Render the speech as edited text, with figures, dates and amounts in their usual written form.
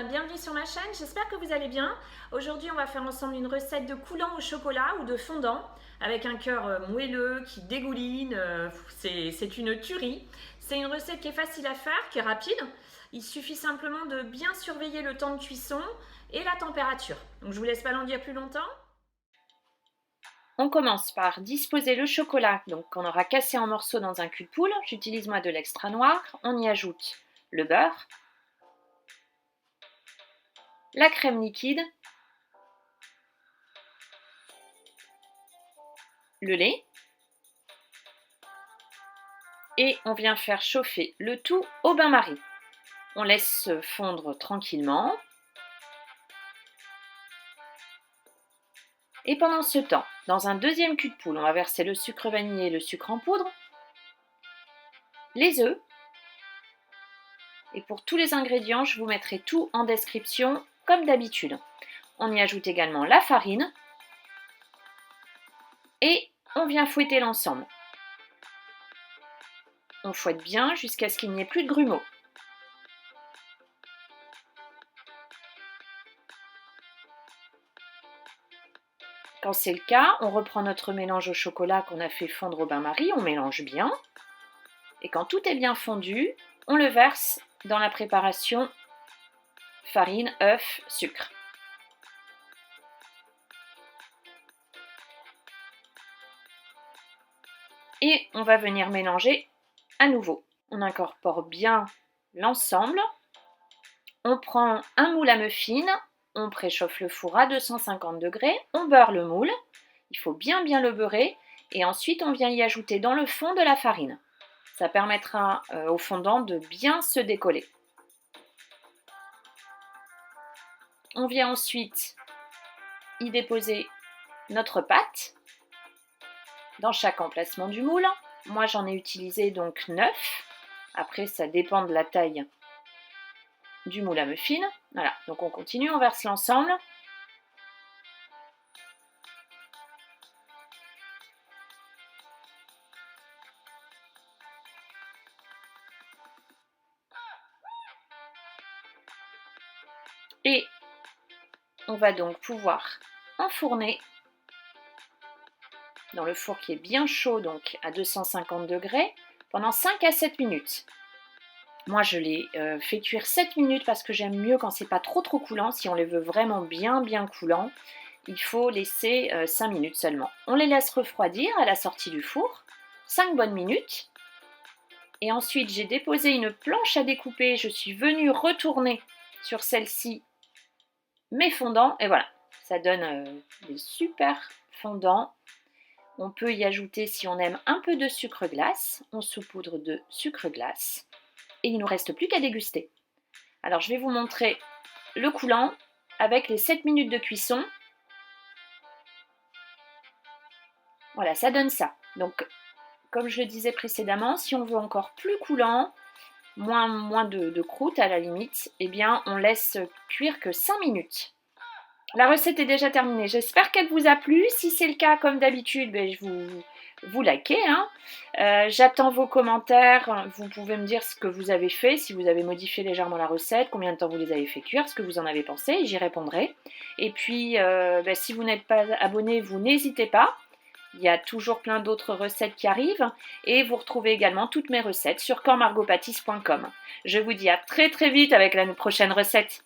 bienvenue sur ma chaîne, j'espère que vous allez bien. Aujourd'hui on va faire ensemble une recette de coulant au chocolat ou de fondant avec un cœur moelleux qui dégouline, c'est une tuerie. C'est une recette qui est facile à faire, qui est rapide. Il suffit simplement de bien surveiller le temps de cuisson et la température. Donc je vous laisse pas l'en dire plus longtemps. On commence par disposer le chocolat qu'on aura cassé en morceaux dans un cul de poule. J'utilise moi de l'extra noir. On y ajoute le beurre, la crème liquide, le lait et on vient faire chauffer le tout au bain-marie. On laisse fondre tranquillement et pendant ce temps, dans un deuxième cul de poule, on va verser le sucre vanillé et le sucre en poudre, les œufs et pour tous les ingrédients, je vous mettrai tout en description comme d'habitude. On y ajoute également la farine et on vient fouetter l'ensemble. On fouette bien jusqu'à ce qu'il n'y ait plus de grumeaux. Quand c'est le cas, on reprend notre mélange au chocolat qu'on a fait fondre au bain-marie, on mélange bien. Et quand tout est bien fondu, on le verse dans la préparation farine, œuf, sucre. Et on va venir mélanger à nouveau. On incorpore bien l'ensemble. On prend un moule à muffins, on préchauffe le four à 250 degrés, on beurre le moule, il faut bien le beurrer et ensuite on vient y ajouter dans le fond de la farine. Ça permettra au fondant de bien se décoller. On vient ensuite y déposer notre pâte dans chaque emplacement du moule. Moi j'en ai utilisé donc 9. Après ça dépend de la taille du moule à muffins. Voilà, donc on continue, on verse l'ensemble. Et on va donc pouvoir enfourner dans le four qui est bien chaud, donc à 250 degrés, pendant 5 à 7 minutes. Moi, je l'ai fait cuire 7 minutes parce que j'aime mieux quand c'est pas trop coulant. Si on les veut vraiment bien coulants, il faut laisser 5 minutes seulement. On les laisse refroidir à la sortie du four, 5 bonnes minutes. Et ensuite, j'ai déposé une planche à découper. Je suis venue retourner sur celle-ci mes fondants. Et voilà, ça donne des super fondants. On peut y ajouter, si on aime, un peu de sucre glace. On saupoudre de sucre glace. Et il ne nous reste plus qu'à déguster. Alors, je vais vous montrer le coulant avec les 7 minutes de cuisson. Voilà, ça donne ça. Donc, comme je le disais précédemment, si on veut encore plus coulant, moins de croûte à la limite, eh bien, on laisse cuire que 5 minutes. La recette est déjà terminée. J'espère qu'elle vous a plu. Si c'est le cas, comme d'habitude, vous likez. J'attends vos commentaires. Vous pouvez me dire ce que vous avez fait, si vous avez modifié légèrement la recette, combien de temps vous les avez fait cuire, ce que vous en avez pensé. J'y répondrai. Et puis, si vous n'êtes pas abonné, vous n'hésitez pas. Il y a toujours plein d'autres recettes qui arrivent. Et vous retrouvez également toutes mes recettes sur cormargopâtisse.com. Je vous dis à très vite avec la prochaine recette.